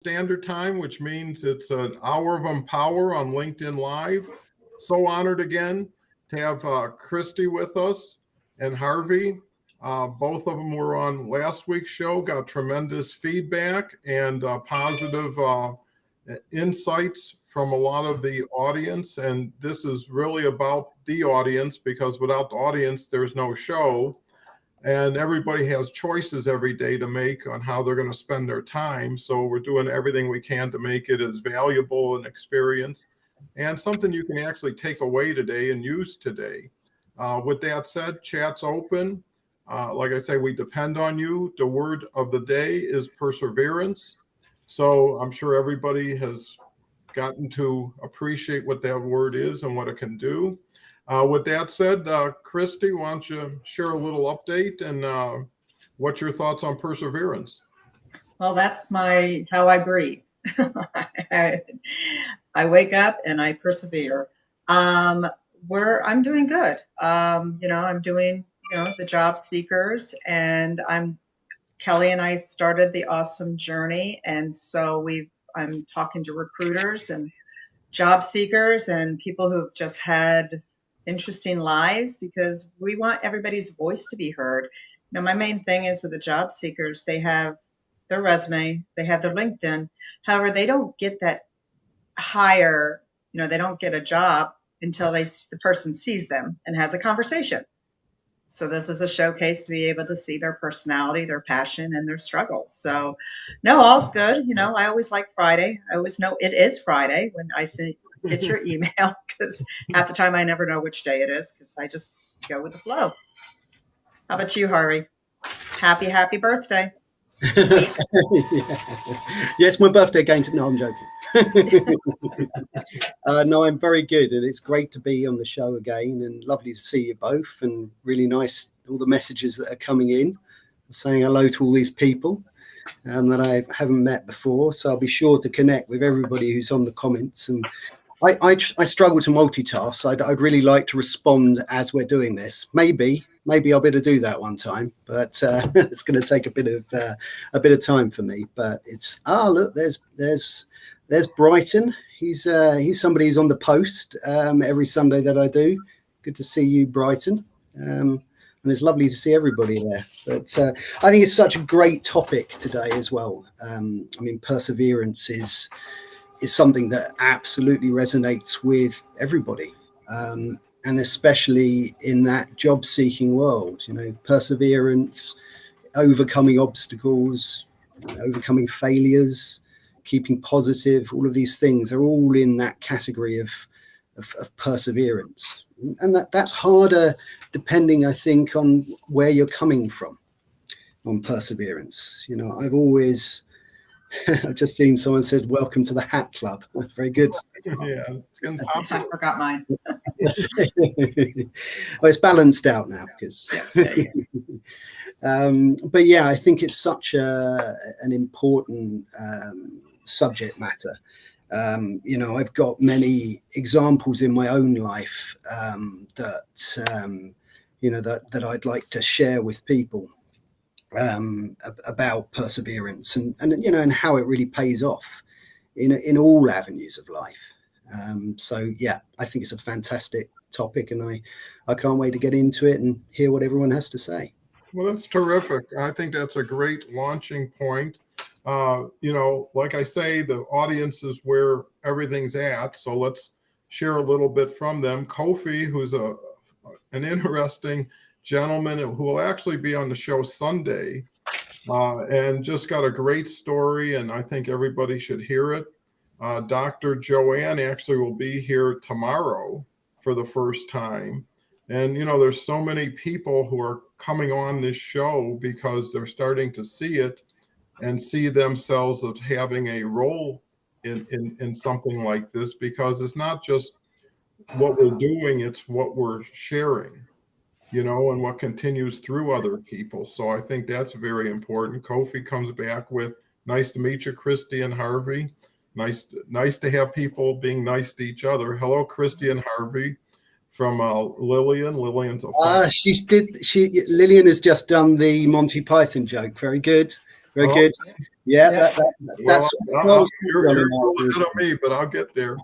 Standard Time, which means it's an hour of Empower on LinkedIn Live. So honored again to have Christy with us and Harvey. Both of them were on last week's show, got tremendous feedback and positive insights from a lot of the audience. And this is really about the audience, because without the audience, there's no show. And everybody has choices every day to make on how they're going to spend their time. So we're doing everything we can to make it as valuable an experience and something you can actually take away today and use today. With that said, chat's open. Like I say, we depend on you. The word of the day is perseverance. So I'm sure everybody has gotten to appreciate what that word is and what it can do. With that said, Christy, why don't you share a little update and what's your thoughts on perseverance? Well, that's how I breathe. I wake up and I persevere. I'm doing good. I'm doing the job seekers, and Kelly and I started the awesome journey, and so I'm talking to recruiters and job seekers and people who've just had interesting lives, because we want everybody's voice to be heard. My main thing is with the job seekers, they have their resume, they have their LinkedIn. However, they don't get that higher, they don't get a job until the person sees them and has a conversation. So this is a showcase to be able to see their personality, their passion, and their struggles. So no, all's good. I always like Friday. I always know it is Friday when I get your email, because half the time I never know which day it is, because I just go with the flow. How about you, Harvey? Happy birthday. Yes, my birthday again. No, I'm joking. No, I'm very good, and it's great to be on the show again, and lovely to see you both, and really nice all the messages that are coming in, saying hello to all these people that I haven't met before. So I'll be sure to connect with everybody who's on the comments. And I struggle to multitask. So I'd really like to respond as we're doing this. Maybe I'll be able to do that one time, but it's going to take a bit of time for me. But it's look, there's Brighton. He's somebody who's on the post every Sunday that I do. Good to see you, Brighton. And it's lovely to see everybody there. But I think it's such a great topic today as well. Perseverance is something that absolutely resonates with everybody. And especially in that job-seeking world, perseverance, overcoming obstacles, overcoming failures, keeping positive, all of these things are all in that category of perseverance. And that's harder depending, I think, on where you're coming from on perseverance. I've just seen someone said, "Welcome to the Hat Club." Very good. Yeah, I forgot mine. Well, it's balanced out now because. But yeah, I think it's such an important subject matter. I've got many examples in my own life that I'd like to share with people. About perseverance and how it really pays off in all avenues of life. So yeah, I think it's a fantastic topic, and I can't wait to get into it and hear what everyone has to say. Well, that's terrific. I think that's a great launching point. Like I say, the audience is where everything's at. So let's share a little bit from them. Kofi, who's an interesting gentleman who will actually be on the show Sunday, and just got a great story, and I think everybody should hear it. Dr. Joanne actually will be here tomorrow for the first time. And, there's so many people who are coming on this show because they're starting to see it and see themselves as having a role in something like this, because it's not just what we're doing, it's what we're sharing, and what continues through other people. So I think that's very important. Kofi comes back with, "Nice to meet you, Christy and Harvey." Nice to have people being nice to each other. Hello, Christy and Harvey. From Lillian. Lillian's a Lillian has just done the Monty Python joke. Very good. Very Oh, good. Yeah, Yeah. that's you're a little ahead of me, but I'll get there.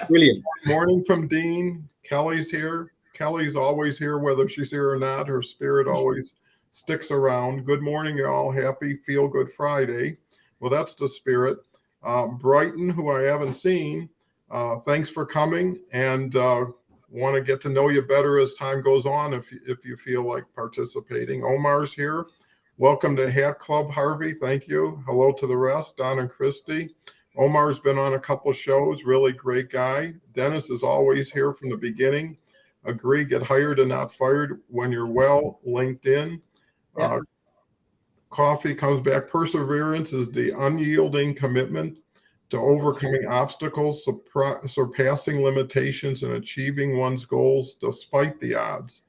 Brilliant. Morning from Dean. Kelly's here. Kelly's always here, whether she's here or not. Her spirit always sticks around. Good morning, y'all. Happy Feel Good Friday. Well, that's the spirit. Brighton, who I haven't seen, thanks for coming, and want to get to know you better as time goes on if you feel like participating. Omar's here. Welcome to Hat Club, Harvey. Thank you. Hello to the rest, Don and Christy. Omar's been on a couple shows, really great guy. Dennis is always here from the beginning. Agree, get hired and not fired when you're well. LinkedIn. Yeah. Coffee comes back. Perseverance is the unyielding commitment to overcoming obstacles, surpassing limitations, and achieving one's goals despite the odds.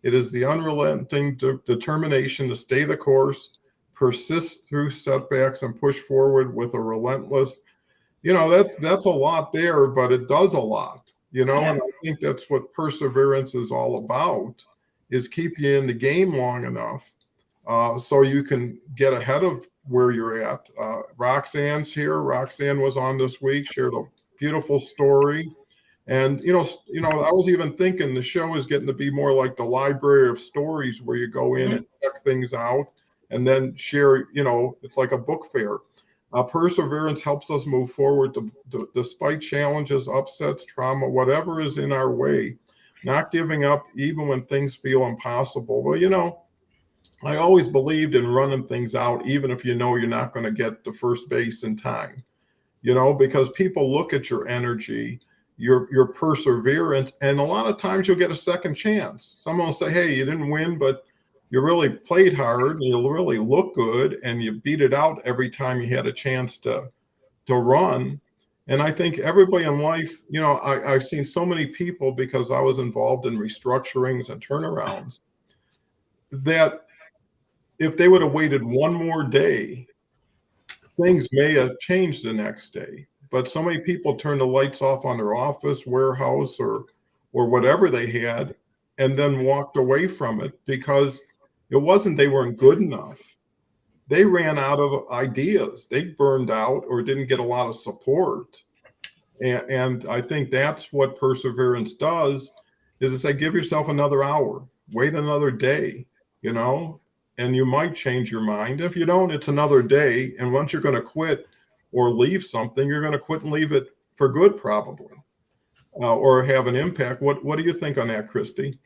It is the unrelenting determination to stay the course, persist through setbacks, and push forward with a relentless. That's a lot there, but it does a lot. And I think that's what perseverance is all about: is keep you in the game long enough so you can get ahead of where you're at. Roxanne's here. Roxanne was on this week, shared a beautiful story. And I was even thinking the show is getting to be more like the library of stories, where you go in and check things out and then share. It's like a book fair. Perseverance helps us move forward despite challenges, upsets, trauma, whatever is in our way. Not giving up even when things feel impossible. Well, I always believed in running things out, even if you're not going to get to first base in time. Because people look at your energy, your perseverance, and a lot of times you'll get a second chance. Someone will say, hey, you didn't win, but you really played hard and you really look good and you beat it out every time you had a chance to run. And I think everybody in life, I've seen so many people, because I was involved in restructurings and turnarounds, that if they would have waited one more day, things may have changed the next day. But so many people turned the lights off on their office, warehouse, or whatever they had, and then walked away from it because it wasn't they weren't good enough. They ran out of ideas. They burned out or didn't get a lot of support. And I think that's what perseverance does, is to say, give yourself another hour, wait another day, and you might change your mind. If you don't, it's another day. And once you're going to quit or leave something, you're going to quit and leave it for good, probably, or have an impact. What do you think on that, Christy?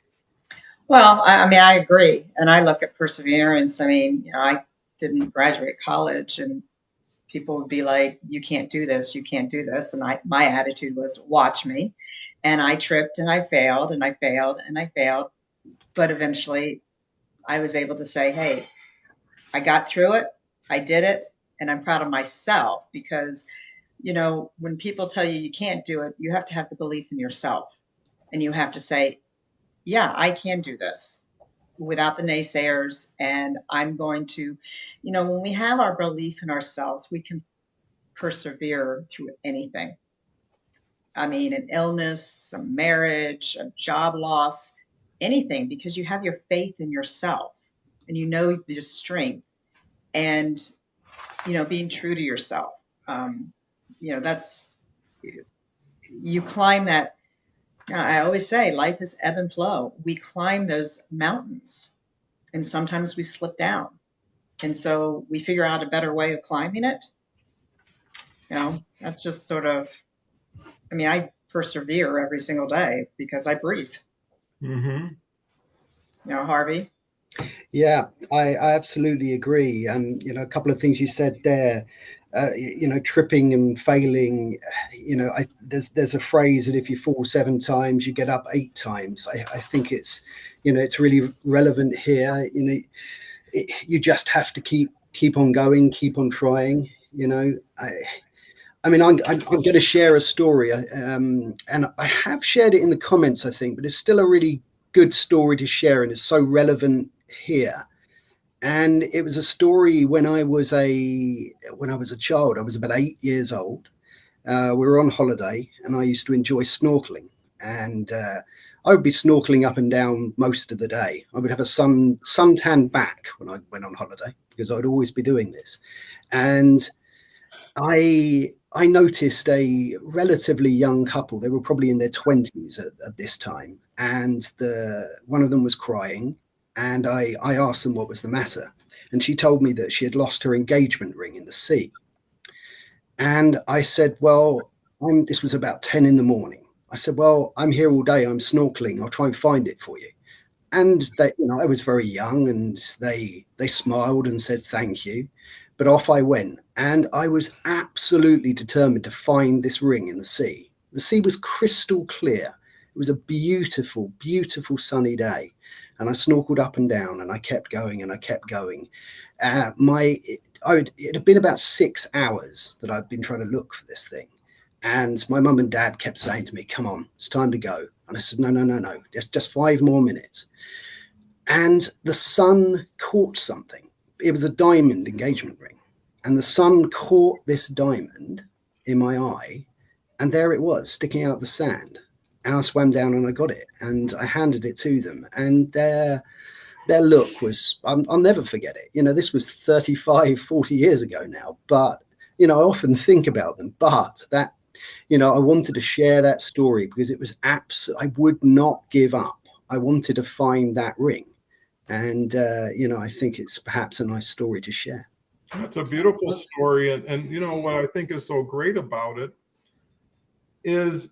Well, I agree. And I look at perseverance. I didn't graduate college, and people would be like, you can't do this, you can't do this. And my attitude was, watch me. And I tripped and I failed and I failed and I failed. But eventually I was able to say, hey, I got through it, I did it, and I'm proud of myself, because, when people tell you you can't do it, you have to have the belief in yourself. And you have to say, yeah, I can do this, without the naysayers. And I'm going to, when we have our belief in ourselves, we can persevere through anything. An illness, a marriage, a job loss, anything, because you have your faith in yourself and your strength, and being true to yourself. That's, you climb that. I always say life is ebb and flow. We climb those mountains and sometimes we slip down. And so we figure out a better way of climbing it. That's just sort of, I persevere every single day because I breathe. Mm-hmm. Harvey? Yeah, I absolutely agree. A couple of things you said there, tripping and failing, there's a phrase that if you fall 7 times, you get up 8 times. I think it's really relevant here. You just have to keep on going, keep on trying. I'm going to share a story, and I have shared it in the comments, I think, but it's still a really good story to share, and it's so relevant here. And it was a story when I was a child. I was about 8 years old. We were on holiday, and I used to enjoy snorkeling. And I would be snorkeling up and down most of the day. I would have a suntan back when I went on holiday, because I'd always be doing this. And I noticed a relatively young couple. They were probably in their 20s at this time, and one of them was crying, and I asked them what was the matter, and she told me that she had lost her engagement ring in the sea. And I said, well, this was about 10 in the morning. I said, well, I'm here all day. I'm snorkeling. I'll try and find it for you. And they, I was very young, and they smiled and said thank you. But off I went, and I was absolutely determined to find this ring in the sea. The sea was crystal clear. It was a beautiful, beautiful sunny day. And I snorkeled up and down, and I kept going, and I kept going. It had been about 6 hours that I'd been trying to look for this thing. And my mum and dad kept saying to me, come on, it's time to go. And I said, no, just 5 more minutes. And the sun caught something. It was a diamond engagement ring. And the sun caught this diamond in my eye. And there it was, sticking out the sand. And I swam down and I got it. And I handed it to them. And their look was, I'll never forget it. This was 35, 40 years ago now. But, I often think about them. But that, I wanted to share that story because it was I would not give up. I wanted to find that ring. And, I think it's perhaps a nice story to share. It's a beautiful story. And what I think is so great about it is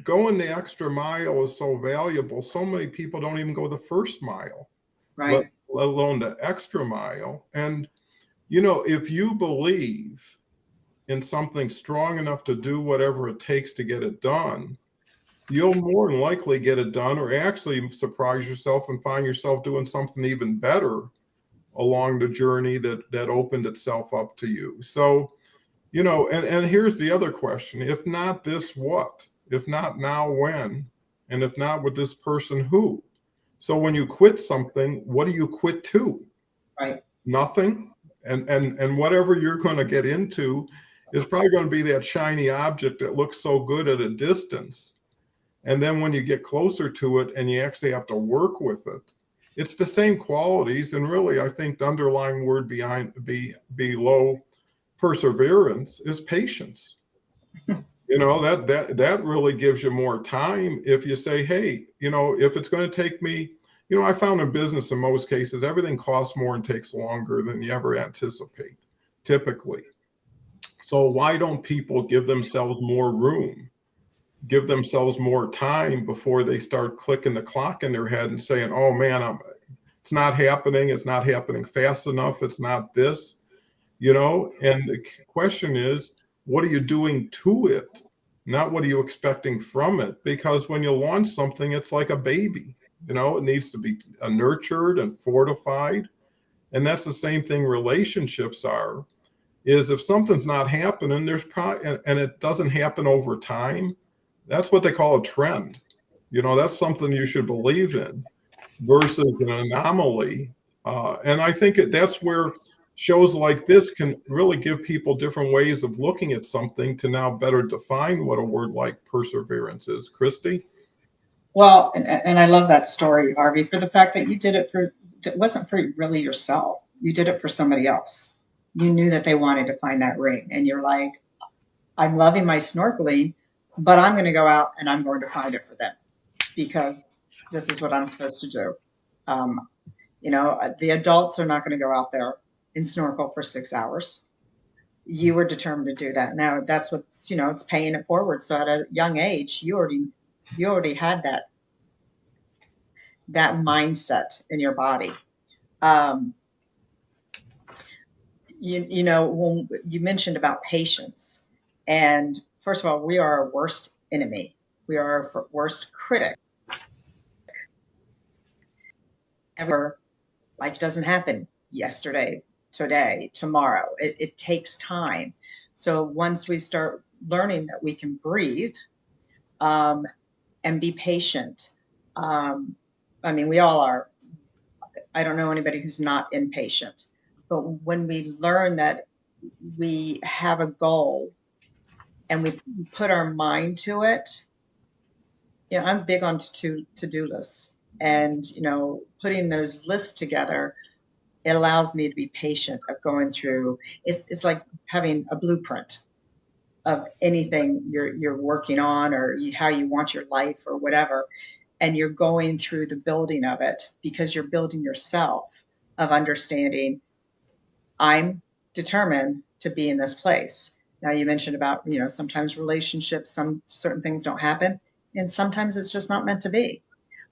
going the extra mile is so valuable. So many people don't even go the first mile, Right. let alone the extra mile. And, if you believe in something strong enough to do whatever it takes to get it done, you'll more than likely get it done, or actually surprise yourself and find yourself doing something even better along the journey that opened itself up to you. So, and here's the other question. If not this, what? If not now, when? And if not with this person, who? So when you quit something, what do you quit to? Right. Nothing. And whatever you're going to get into is probably going to be that shiny object that looks so good at a distance. And then when you get closer to it and you actually have to work with it, it's the same qualities. And really, I think the underlying word below perseverance is patience. That really gives you more time if you say, hey, if it's going to take me, I found in business in most cases, everything costs more and takes longer than you ever anticipate, typically. So why don't people give themselves more room, give themselves more time before they start clicking the clock in their head and saying, oh man, it's not happening. It's not happening fast enough. It's not this, and the question is, what are you doing to it? Not what are you expecting from it? Because when you launch something, it's like a baby, it needs to be nurtured and fortified. And that's the same thing relationships are, is if something's not happening, there's probably, and it doesn't happen over time, that's what they call a trend. That's something you should believe in versus an anomaly. And I think that's where shows like this can really give people different ways of looking at something to now better define what a word like perseverance is. Christy? Well, and I love that story, Harvey, for the fact that you did it it wasn't for really yourself. You did it for somebody else. You knew that they wanted to find that ring. And you're like, I'm loving my snorkeling, but I'm going to go out and I'm going to find it for them because this is what I'm supposed to do. The adults are not going to go out there and snorkel for 6 hours. You were determined to do that. Now that's what's, it's paying it forward. So at a young age, you already had that mindset in your body. When you mentioned about patience, and first of all, we are our worst enemy. We are our worst critic. Ever, life doesn't happen yesterday, today, tomorrow. It takes time. So once we start learning that we can breathe and be patient, we all are. I don't know anybody who's not impatient. But when we learn that we have a goal and we put our mind to it, I'm big on to-do lists. And, putting those lists together, it allows me to be patient of going through. It's like having a blueprint of anything you're working on, or how you want your life or whatever, and you're going through the building of it because you're building yourself of understanding, I'm determined to be in this place. Now you mentioned about, sometimes relationships, some certain things don't happen, and sometimes it's just not meant to be.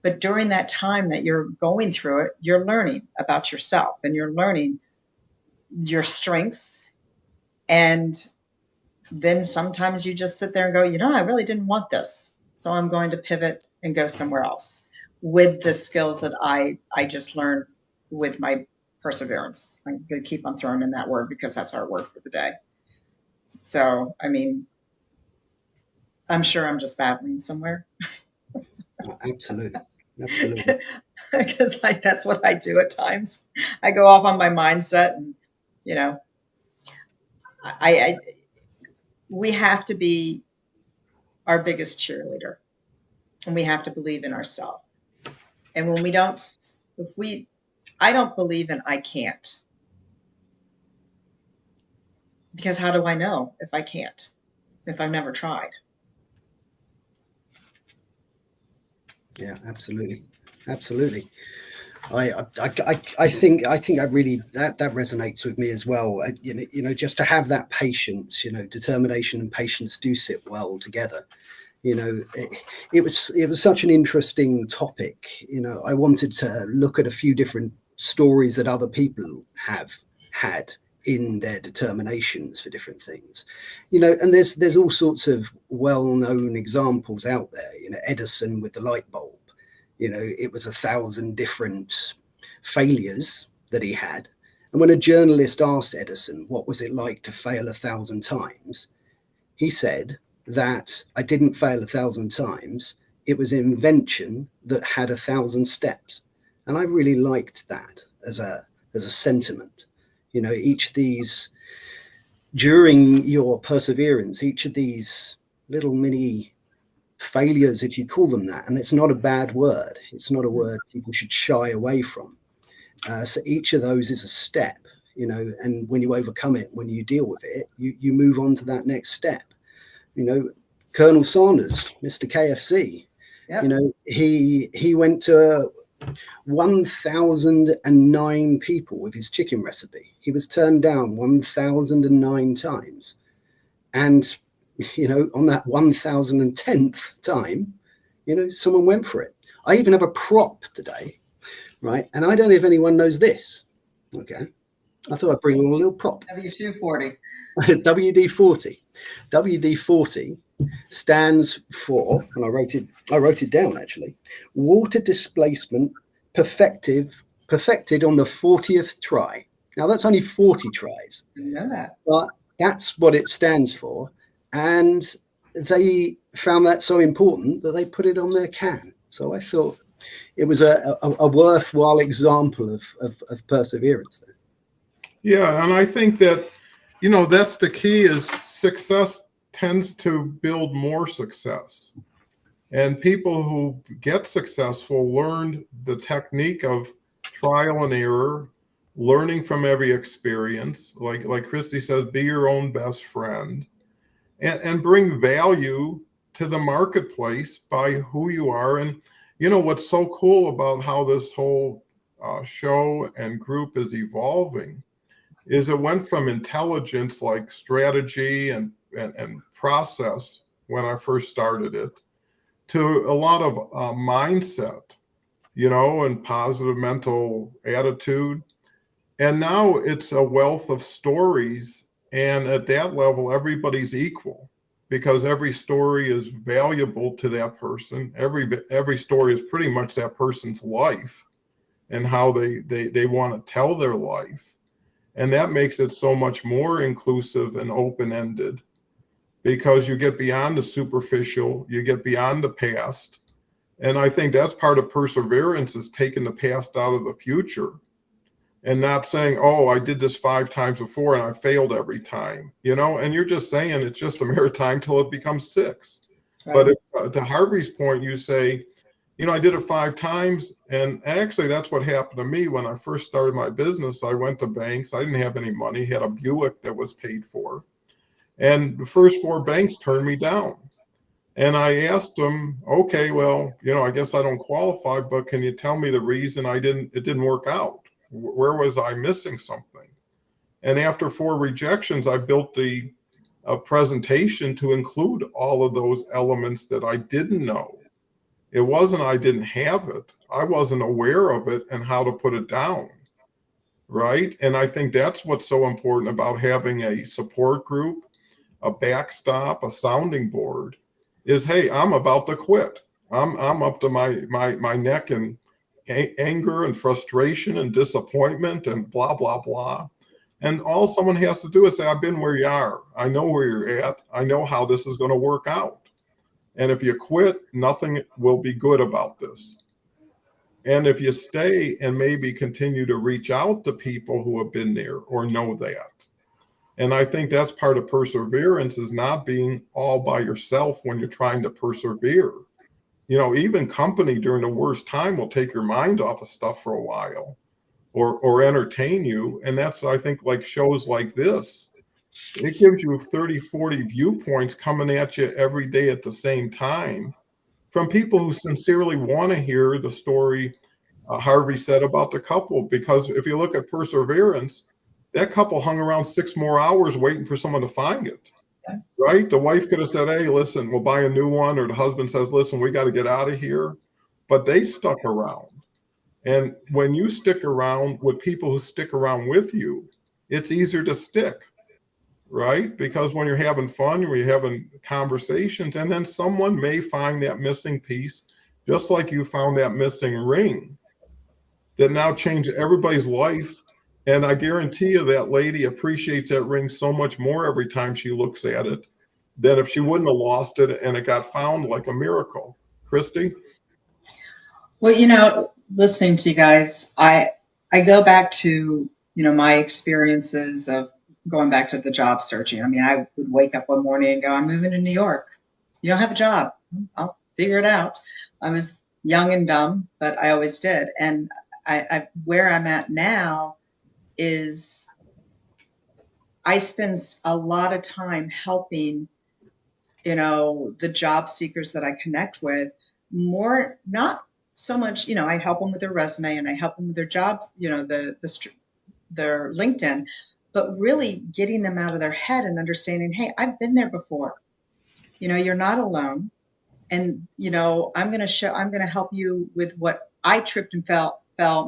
But during that time that you're going through it, you're learning about yourself and you're learning your strengths. And then sometimes you just sit there and go, I really didn't want this. So I'm going to pivot and go somewhere else with the skills that I just learned with my perseverance. I'm going to keep on throwing in that word because that's our word for the day. So, I mean, I'm sure I'm just babbling somewhere. Oh, absolutely. Absolutely. Because that's what I do at times. I go off on my mindset, and I we have to be our biggest cheerleader, and we have to believe in ourselves. And when we don't, I don't believe in I can't, because how do I know if I can't, if I've never tried? Yeah, absolutely. Absolutely. I think I really that resonates with me as well. Just to have that patience, determination and patience do sit well together. It was such an interesting topic. I wanted to look at a few different stories that other people have had in their determinations for different things, and there's all sorts of well-known examples out there. Edison with the light bulb. It was 1,000 different failures that he had. And when a journalist asked Edison, what was it like to fail 1,000 times? He said that I didn't fail 1,000 times. It was an invention that had 1,000 steps. And I really liked that as a sentiment. Each of these, during your perseverance, each of these little mini failures, if you call them that, and it's not a bad word, it's not a word people should shy away from. So each of those is a step, and when you overcome it, when you deal with it, you move on to that next step. Colonel Sanders, Mr. KFC, Yep. He went to 1,009 people with his chicken recipe. He was turned down 1,009 times, and on that 1,010th time, someone went for it. I even have a prop today, right? And I don't know if anyone knows this. Okay. I thought I'd bring along a little prop. W240. WD-40. WD-40 stands for, and I wrote it down actually, water displacement perfected on the 40th try. Now that's only 40 tries. I know that. But that's what it stands for. And they found that so important that they put it on their can. So I thought it was a worthwhile example of perseverance there. Yeah, and I think that, that's the key, is success tends to build more success. And people who get successful learned the technique of trial and error, learning from every experience. Like Christy says, be your own best friend. And bring value to the marketplace by who you are. And what's so cool about how this whole show and group is evolving is it went from intelligence, like strategy and process when I first started it, to a lot of mindset, and positive mental attitude. And now it's a wealth of stories. And at that level, everybody's equal because every story is valuable to that person. Every story is pretty much that person's life and how they want to tell their life. And that makes it so much more inclusive and open-ended because you get beyond the superficial, you get beyond the past. And I think that's part of perseverance, is taking the past out of the future. And not saying, oh, I did this 5 times before and I failed every time, and you're just saying it's just a matter of time till it becomes 6. Right. But if, to Harvey's point, you say, I did it 5 times. And actually, that's what happened to me when I first started my business. I went to banks. I didn't have any money, had a Buick that was paid for. And the first 4 banks turned me down. And I asked them, okay, well, I guess I don't qualify, but can you tell me the reason it didn't work out? Where was I missing something? And after 4 rejections, I built the presentation to include all of those elements that I didn't know. It wasn't I didn't have it. I wasn't aware of it and how to put it down. Right. And I think that's what's so important about having a support group, a backstop, a sounding board is, hey, I'm about to quit. I'm up to my neck in anger and frustration and disappointment and blah, blah, blah. And all someone has to do is say, I've been where you are. I know where you're at. I know how this is going to work out. And if you quit, nothing will be good about this. And if you stay and maybe continue to reach out to people who have been there or know that. And I think that's part of perseverance, is not being all by yourself when you're trying to persevere. Even company during the worst time will take your mind off of stuff for a while or entertain you. And that's, I think, like shows like this. It gives you 30, 40 viewpoints coming at you every day at the same time from people who sincerely want to hear the story Harvey said about the couple. Because if you look at perseverance, that couple hung around 6 more hours waiting for someone to find it, right? The wife could have said, hey, listen, we'll buy a new one. Or the husband says, listen, we got to get out of here. But they stuck around. And when you stick around with people who stick around with you, it's easier to stick, right? Because when you're having fun, when you're having conversations, and then someone may find that missing piece, just like you found that missing ring that now changed everybody's life. And I guarantee you that lady appreciates that ring so much more every time she looks at it than if she wouldn't have lost it and it got found like a miracle. Christy? Well, listening to you guys, I go back to, my experiences of going back to the job searching. I mean, I would wake up one morning and go, I'm moving to New York. You don't have a job. I'll figure it out. I was young and dumb, but I always did. And I where I'm at now is I spend a lot of time helping, the job seekers that I connect with, more, not so much, I help them with their resume and I help them with their job, their LinkedIn, but really getting them out of their head and understanding, hey, I've been there before. You're not alone. And, I'm going to help you with what I tripped and fell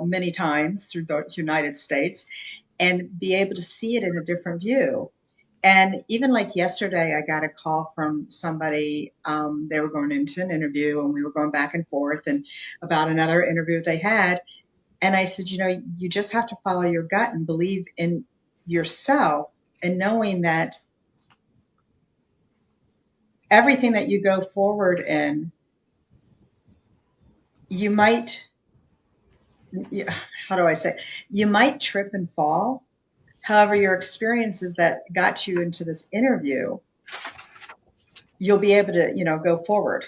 many times through the United States, and be able to see it in a different view. And even like yesterday, I got a call from somebody. They were going into an interview and we were going back and forth and about another interview they had. And I said, you just have to follow your gut and believe in yourself, and knowing that everything that you go forward in, you might, how do I say, you might trip and fall. However, your experiences that got you into this interview, you'll be able to, go forward.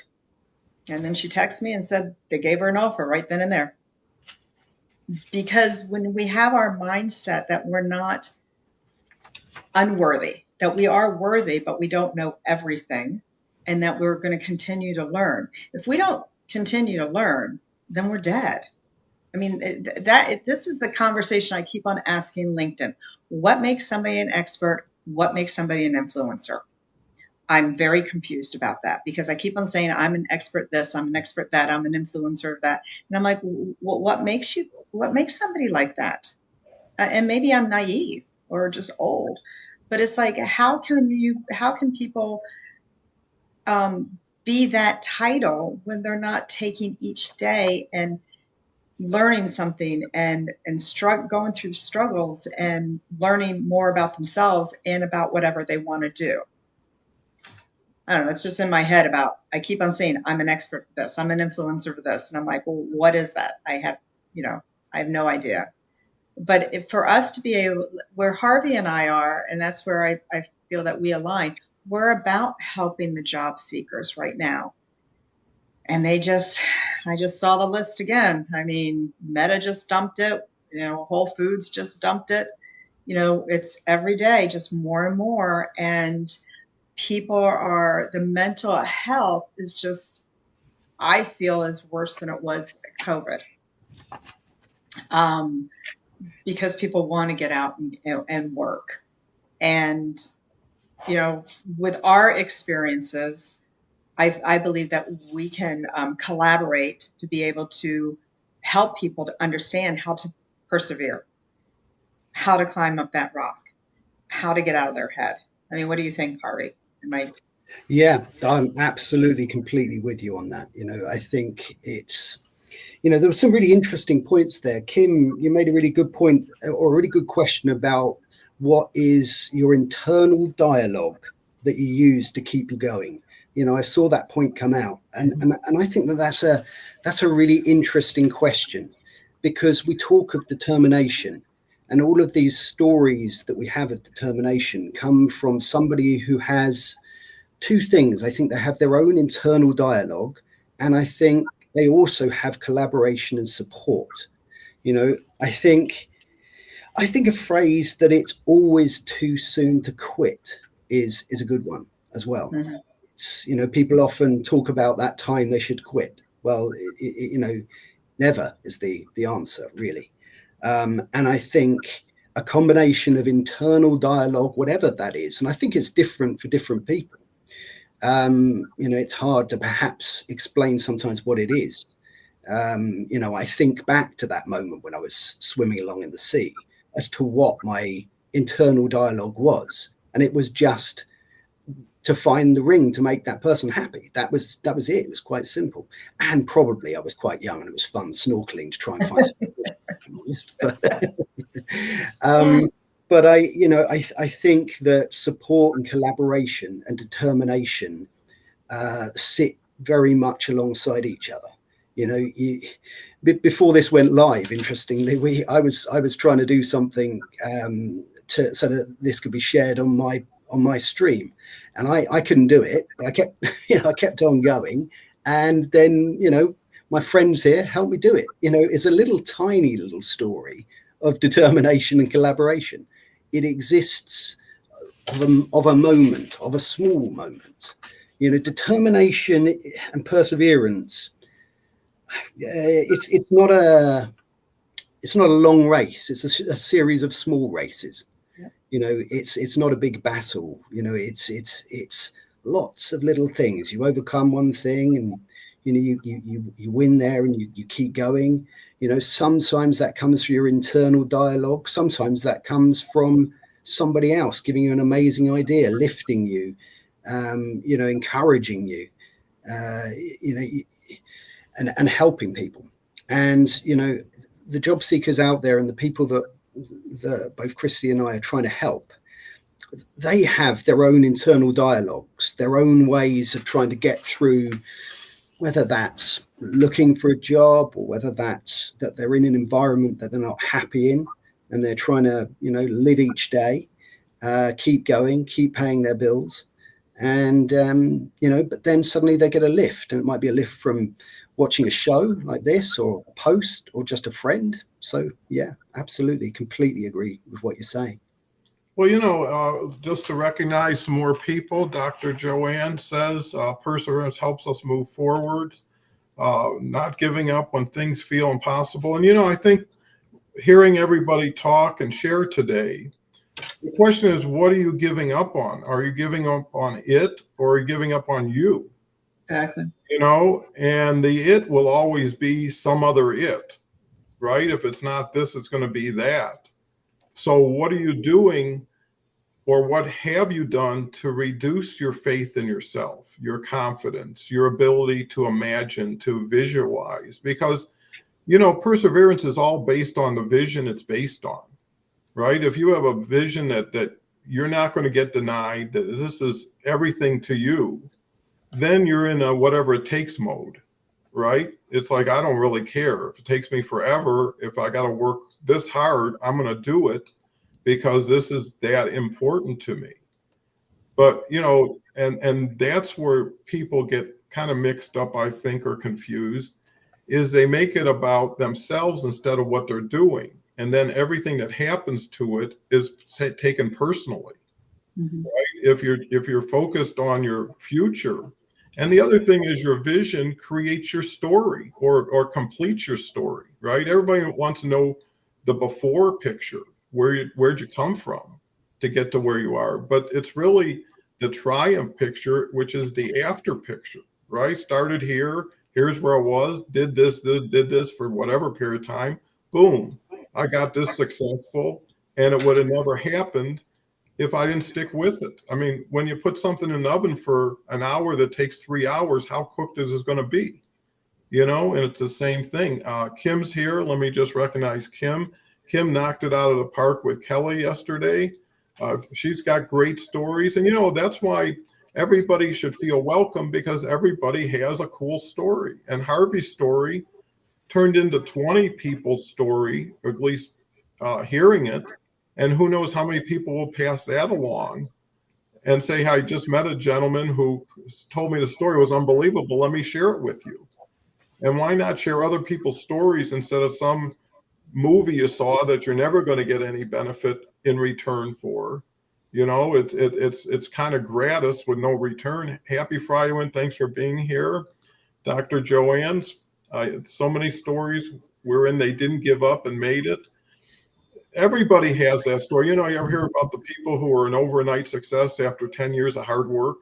And then she texted me and said they gave her an offer right then and there. Because when we have our mindset that we're not unworthy, that we are worthy, but we don't know everything, and that we're going to continue to learn. If we don't continue to learn, then we're dead. I mean, this is the conversation I keep on asking LinkedIn. What makes somebody an expert? What makes somebody an influencer? I'm very confused about that, because I keep on saying I'm an expert this, I'm an expert that, I'm an influencer of that. And I'm like, what makes somebody like that? And maybe I'm naive or just old, but it's like, how can people be that title when they're not taking each day and learning something and going through struggles and learning more about themselves and about whatever they want to do? I don't know. It's just in my head I keep on saying I'm an expert for this. I'm an influencer for this. And I'm like, well, what is that? I have no idea. But for us to be able, where Harvey and I are, and that's where I feel that we align, we're about helping the job seekers right now. And they just, I just saw the list again. I mean, Meta just dumped it. Whole Foods just dumped it. It's every day, just more and more. And the mental health is just, I feel, is worse than it was at COVID. Because people want to get out and work. And, with our experiences, I believe that we can collaborate to be able to help people to understand how to persevere, how to climb up that rock, how to get out of their head. I mean, what do you think, Harvey? Yeah, I'm absolutely completely with you on that. I think it's, there were some really interesting points there. Kim, you made a really good point, or a really good question about what is your internal dialogue that you use to keep you going. I saw that point come out, and I think that's a really interesting question, because we talk of determination, and all of these stories that we have of determination come from somebody who has two things. I think they have their own internal dialogue, and I think they also have collaboration and support. I think a phrase that it's always too soon to quit is a good one as well. Mm-hmm. It's, people often talk about that time they should quit. Well, never is the answer, really. And I think a combination of internal dialogue, whatever that is, and I think it's different for different people. It's hard to perhaps explain sometimes what it is. I think back to that moment when I was swimming along in the sea as to what my internal dialogue was. And it was just to find the ring to make that person happy. That was it. It was quite simple. And probably I was quite young and it was fun snorkeling to try and find something. But I think that support and collaboration and determination sit very much alongside each other. Before this went live, interestingly, I was trying to do something so that this could be shared on my stream, and I couldn't do it, but I kept on going, and then my friends here helped me do it. It's a little tiny little story of determination and collaboration. It exists of a moment, of a small moment. Determination and perseverance. It's not a long race. It's a series of small races. Yeah. It's not a big battle. It's lots of little things. You overcome one thing, and you win there, and you keep going. Sometimes that comes through your internal dialogue. Sometimes that comes from somebody else giving you an amazing idea, lifting you, encouraging you, and helping people. And, the job seekers out there and the people that both Christy and I are trying to help, they have their own internal dialogues, their own ways of trying to get through, whether that's looking for a job or whether that's that they're in an environment that they're not happy in and they're trying to, live each day, keep going, keep paying their bills. And, but then suddenly they get a lift, and it might be a lift from watching a show like this or a post or just a friend. So, yeah, absolutely. Completely agree with what you're saying. Well, just to recognize some more people, Dr. Joanne says perseverance helps us move forward, not giving up when things feel impossible. And, I think hearing everybody talk and share today, the question is, what are you giving up on? Are you giving up on it, or are you giving up on you? Exactly. And the it will always be some other it, right? If it's not this, it's going to be that. So what are you doing, or what have you done to reduce your faith in yourself, your confidence, your ability to imagine, to visualize? Because, perseverance is all based on the vision it's based on, right? If you have a vision that you're not going to get denied, that this is everything to you, then you're in a whatever it takes mode, right? It's like, I don't really care. If it takes me forever, if I got to work this hard, I'm going to do it because this is that important to me. But, and that's where people get kind of mixed up, I think, or confused. is they make it about themselves instead of what they're doing. And then everything that happens to it is taken personally. Mhm. Right? If you're focused on your future, and the other thing is your vision creates your story or completes your story, right? Everybody wants to know the before picture, where'd you come from to get to where you are, but it's really the triumph picture, which is the after picture, right? Started here, here's where I was, did this for whatever period of time, boom, I got this successful, and it would have never happened if I didn't stick with it. I mean, when you put something in the oven for an hour that takes 3 hours, how cooked is it going to be? You know, and it's the same thing. Kim's here. Let me just recognize Kim. Kim knocked it out of the park with Kelly yesterday. She's got great stories. And, you know, that's why everybody should feel welcome, because everybody has a cool story. And Harvey's story turned into 20 people's story, or at least hearing it. And who knows how many people will pass that along and say, I just met a gentleman who told me the story was unbelievable. Let me share it with you. And why not share other people's stories instead of some movie you saw that you're never going to get any benefit in return for? You know, it's kind of gratis with no return. Happy Friday, and thanks for being here. Dr. Joanne's, so many stories wherein they didn't give up and made it. Everybody has that story. You know, you ever hear about the people who are an overnight success after 10 years of hard work?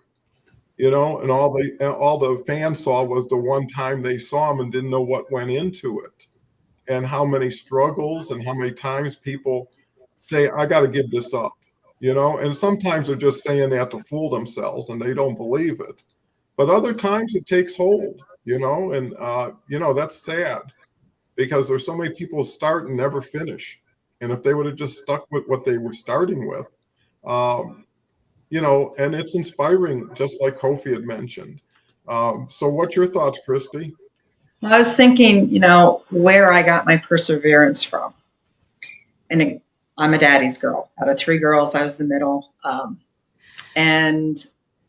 You know, and all the fans saw was the one time they saw him and didn't know what went into it, and how many struggles and how many times people say, I got to give this up, you know, and sometimes they're just saying that to fool themselves and they don't believe it. But other times it takes hold, you know, and, you know, that's sad because there's so many people start and never finish. And if they would have just stuck with what they were starting with, um, you know, and it's inspiring, just like Kofi had mentioned. So what's your thoughts, Christy? Well, I was thinking, where I got my perseverance from. And I'm a daddy's girl. Out of three girls, I was the middle. And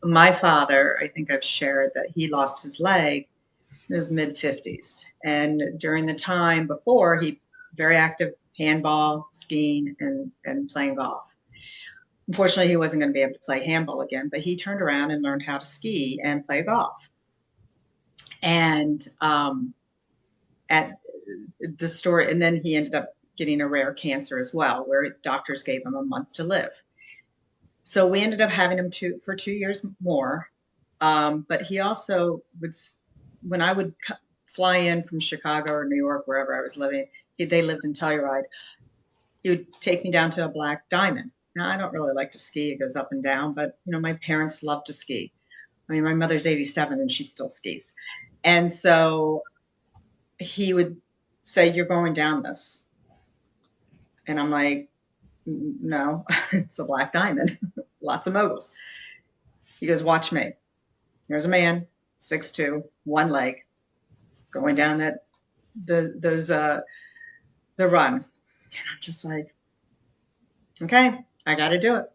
my father, I think I've shared that he lost his leg in his mid 50s. And during the time before, he very active handball, skiing, and playing golf. Unfortunately, he wasn't going to be able to play handball again, but he turned around and learned how to ski and play golf. And at the story, and then he ended up getting a rare cancer as well, where doctors gave him a month to live. So we ended up having him for 2 years more. But he also would, when I would fly in from Chicago or New York, wherever I was living, they lived in Telluride, he would take me down to a Black Diamond. Now, I don't really like to ski. It goes up and down, but my parents love to ski. I mean, my mother's 87 and she still skis. And so he would say, you're going down this. And I'm like, no, it's a Black Diamond, lots of moguls. He goes, watch me. There's a man, 6'2", one leg, going down the run. And I'm just like, okay, I got to do it.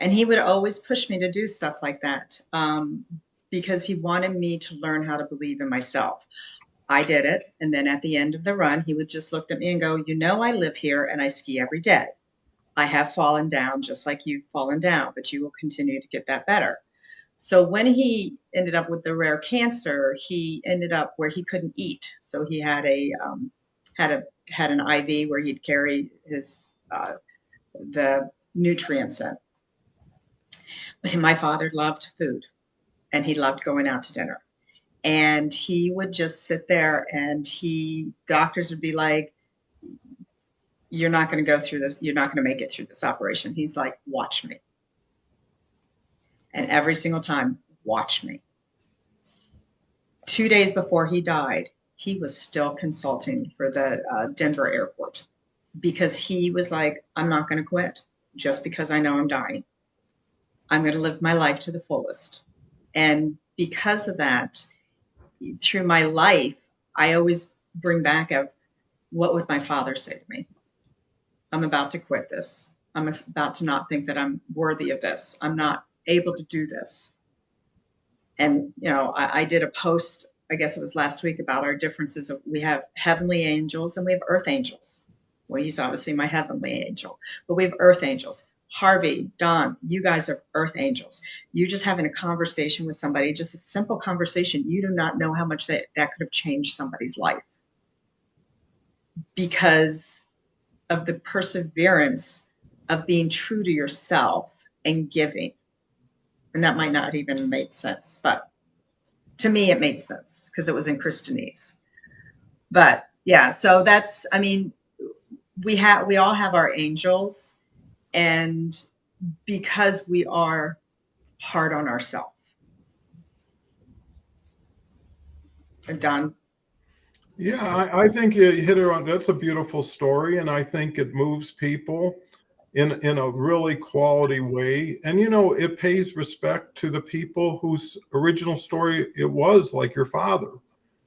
And he would always push me to do stuff like that because he wanted me to learn how to believe in myself. I did it. And then at the end of the run, he would just look at me and go, I live here and I ski every day. I have fallen down just like you've fallen down, but you will continue to get that better. So when he ended up with the rare cancer, he ended up where he couldn't eat. So he had an IV where he'd carry his the nutrients in. But my father loved food, and he loved going out to dinner. And he would just sit there, and doctors would be like, "You're not going to go through this. You're not going to make it through this operation." He's like, "Watch me." And every single time, watch me. 2 days before he died, he was still consulting for the Denver airport because he was like, I'm not going to quit just because I know I'm dying. I'm going to live my life to the fullest. And because of that, through my life, I always bring back of what would my father say to me? I'm about to quit this. I'm about to not think that I'm worthy of this. I'm not able to do this. And, I did a post I guess it was last week, about our differences of, we have heavenly angels and we have earth angels. Well, he's obviously my heavenly angel, but we have earth angels. Harvey, Don, you guys are earth angels. You just having a conversation with somebody, just a simple conversation, you do not know how much that could have changed somebody's life because of the perseverance of being true to yourself and giving. And that might not even make sense, but to me, it made sense because it was in Christianese. But yeah, so that's, I mean, we all have our angels, and because we are hard on ourselves. And Don? Yeah, I think you hit it on. That's a beautiful story, and I think it moves people in a really quality way. And it pays respect to the people whose original story it was, like your father,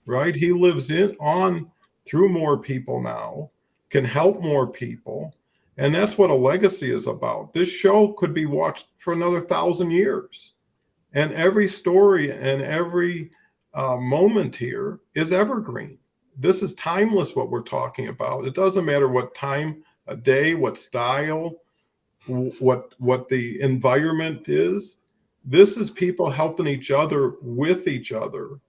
right? He lives on through more people now, can help more people, and that's what a legacy is about. This show could be watched for another 1,000 years, and every story and every moment here is evergreen. This is timeless, what we're talking about. It doesn't matter what time a day, what style, what the environment is. This is people helping each other, with each other,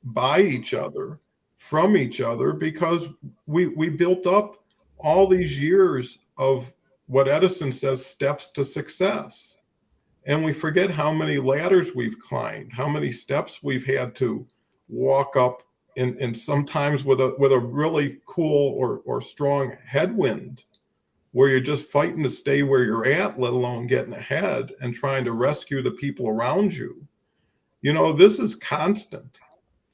by each other, from each other, because we built up all these years of what Edison says, steps to success. And we forget how many ladders we've climbed, how many steps we've had to walk up, and sometimes with a really cool or strong headwind, where you're just fighting to stay where you're at, let alone getting ahead and trying to rescue the people around you. This is constant.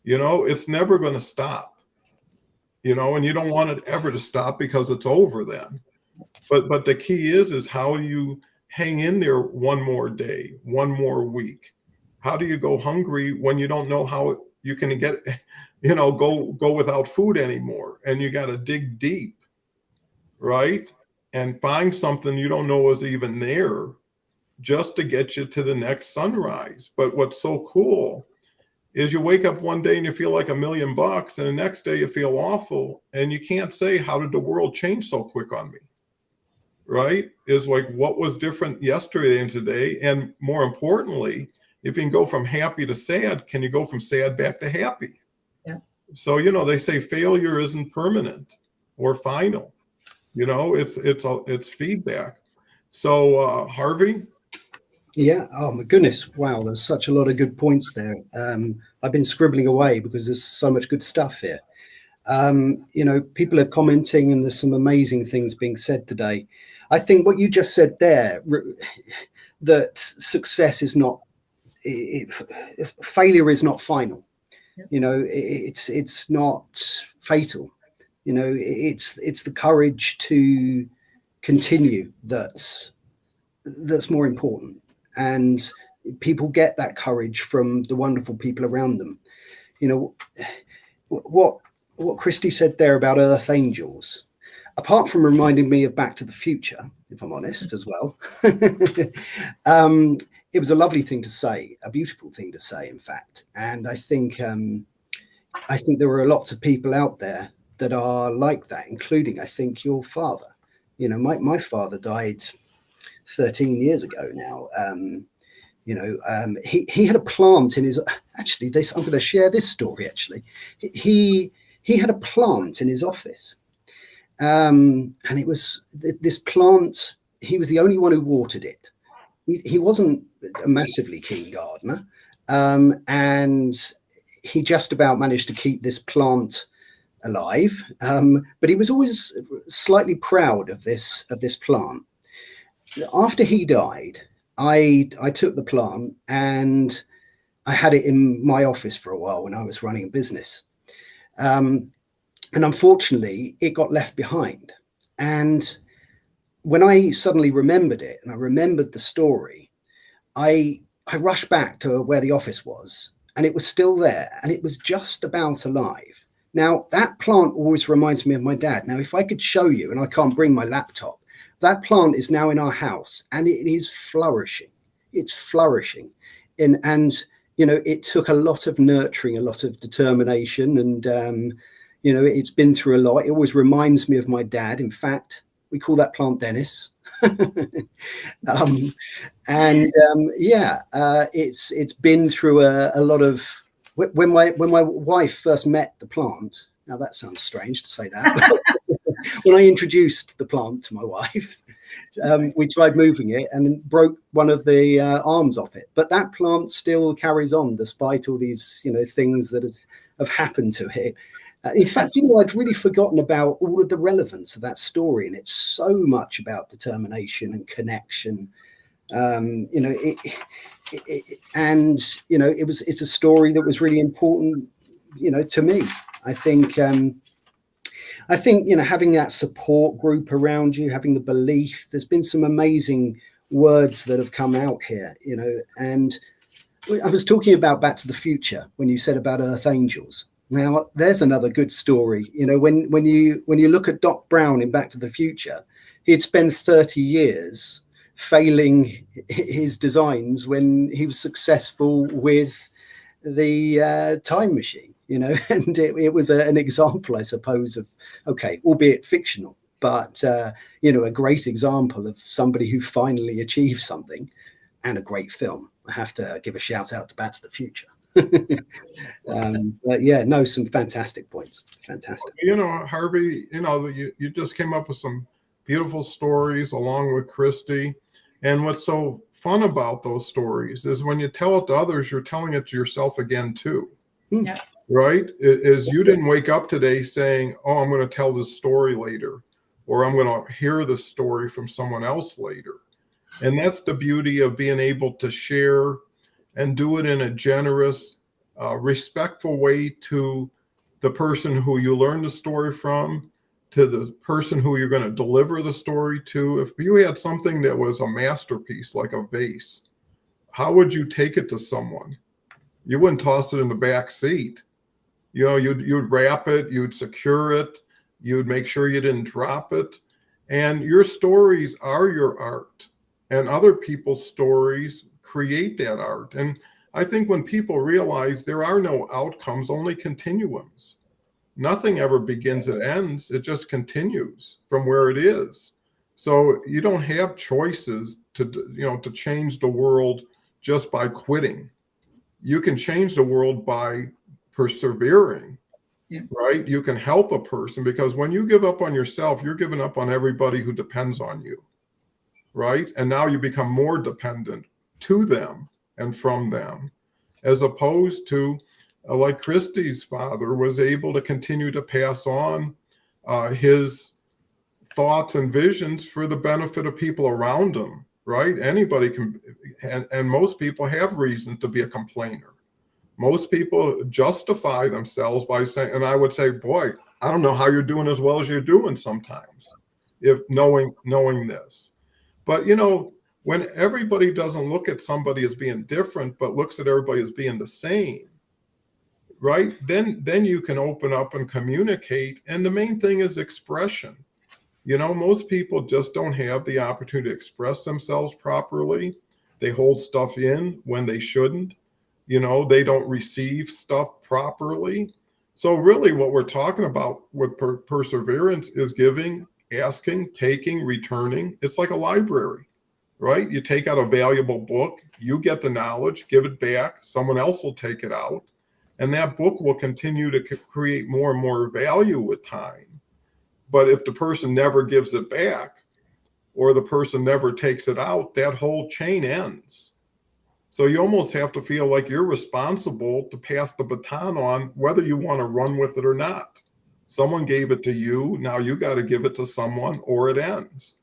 It's never going to stop. And you don't want it ever to stop because it's over then. But the key is how do you hang in there one more day, one more week? How do you go hungry when you don't know how you can go without food anymore, and you got to dig deep, right? And find something you don't know is even there just to get you to the next sunrise. But what's so cool is you wake up one day and you feel like $1 million, and the next day you feel awful, and you can't say, how did the world change so quick on me? Right? Is like, what was different yesterday and today? And more importantly, if you can go from happy to sad, can you go from sad back to happy? Yeah. So, they say failure isn't permanent or final. It's feedback. So, Harvey? Yeah. Oh my goodness. Wow. There's such a lot of good points there. I've been scribbling away because there's so much good stuff here. People are commenting, and there's some amazing things being said today. I think what you just said there, that success is not, failure is not final. It's not fatal. It's the courage to continue that's more important. And people get that courage from the wonderful people around them. What Christy said there about earth angels, apart from reminding me of Back to the Future, if I'm honest as well, it was a lovely thing to say, a beautiful thing to say, in fact. And I think there are lots of people out there that are like that, including, I think, your father. My father died 13 years ago now. He had a plant in his, actually, I'm going to share this story, actually. He had a plant in his office. And it was this plant, he was the only one who watered it. He wasn't a massively keen gardener. And he just about managed to keep this plant alive. But he was always slightly proud of this plant. After he died, I took the plant and I had it in my office for a while when I was running a business. And unfortunately, it got left behind. And when I suddenly remembered it, and I remembered the story, I rushed back to where the office was, and it was still there, and it was just about alive. Now, that plant always reminds me of my dad. Now, if I could show you, and I can't bring my laptop, that plant is now in our house, and it is flourishing. It's flourishing. And you know, it took a lot of nurturing, a lot of determination, and you know, it's been through a lot. It always reminds me of my dad. In fact, we call that plant Dennis. It's been through a lot of. When my wife first met the plant, now that sounds strange to say that, but when I introduced the plant to my wife, we tried moving it and broke one of the arms off it. But that plant still carries on despite all these, you know, things that have happened to it. In fact, you know, I'd really forgotten about all of the relevance of that story, and it's so much about determination and connection. You know, it's a story that was really important, you know, to me. I think, you know, having that support group around you, having the belief, there's been some amazing words that have come out here, you know, and I was talking about Back to the Future when you said about Earth Angels. Now, there's another good story. You know, when you look at Doc Brown in Back to the Future, he'd spent 30 years failing his designs when he was successful with the time machine, you know, and it was an example, I suppose, of, okay, albeit fictional, but, you know, a great example of somebody who finally achieved something, and a great film. I have to give a shout out to Back to the Future. But yeah, no, some fantastic points. Fantastic. You know, Harvey, you know, you just came up with some beautiful stories along with Christy. And what's so fun about those stories is when you tell it to others, you're telling it to yourself again, too. Yeah. Right? Is you didn't wake up today saying, oh, I'm going to tell this story later, or I'm going to hear the story from someone else later. And that's the beauty of being able to share and do it in a generous, respectful way to the person who you learn the story from, to the person who you're going to deliver the story to. If you had something that was a masterpiece, like a vase, how would you take it to someone? You wouldn't toss it in the back seat. You know, you'd wrap it, you'd secure it, you'd make sure you didn't drop it. And your stories are your art, and other people's stories create that art. And I think when people realize there are no outcomes, only continuums. Nothing ever begins and ends. It just continues from where it is. So you don't have choices to change the world just by quitting. You can change the world by persevering. Yeah. Right? You can help a person, because when you give up on yourself, you're giving up on everybody who depends on you. Right? And now you become more dependent to them and from them, as opposed to like Christy's father was able to continue to pass on his thoughts and visions for the benefit of people around him. Right? Anybody can, and most people have reason to be a complainer. Most people justify themselves by saying, and I would say, boy, I don't know how you're doing as well as you're doing sometimes, if knowing this. But, you know, when everybody doesn't look at somebody as being different, but looks at everybody as being the same, right? Then you can open up and communicate. And the main thing is expression. You know, most people just don't have the opportunity to express themselves properly. They hold stuff in when they shouldn't. You know, they don't receive stuff properly. So really what we're talking about with perseverance is giving, asking, taking, returning. It's like a library, right? You take out a valuable book, you get the knowledge, give it back, someone else will take it out, and that book will continue to create more and more value with time. But if the person never gives it back, or the person never takes it out, that whole chain ends. So you almost have to feel like you're responsible to pass the baton on, whether you want to run with it or not. Someone gave it to you. Now you got to give it to someone, or it ends.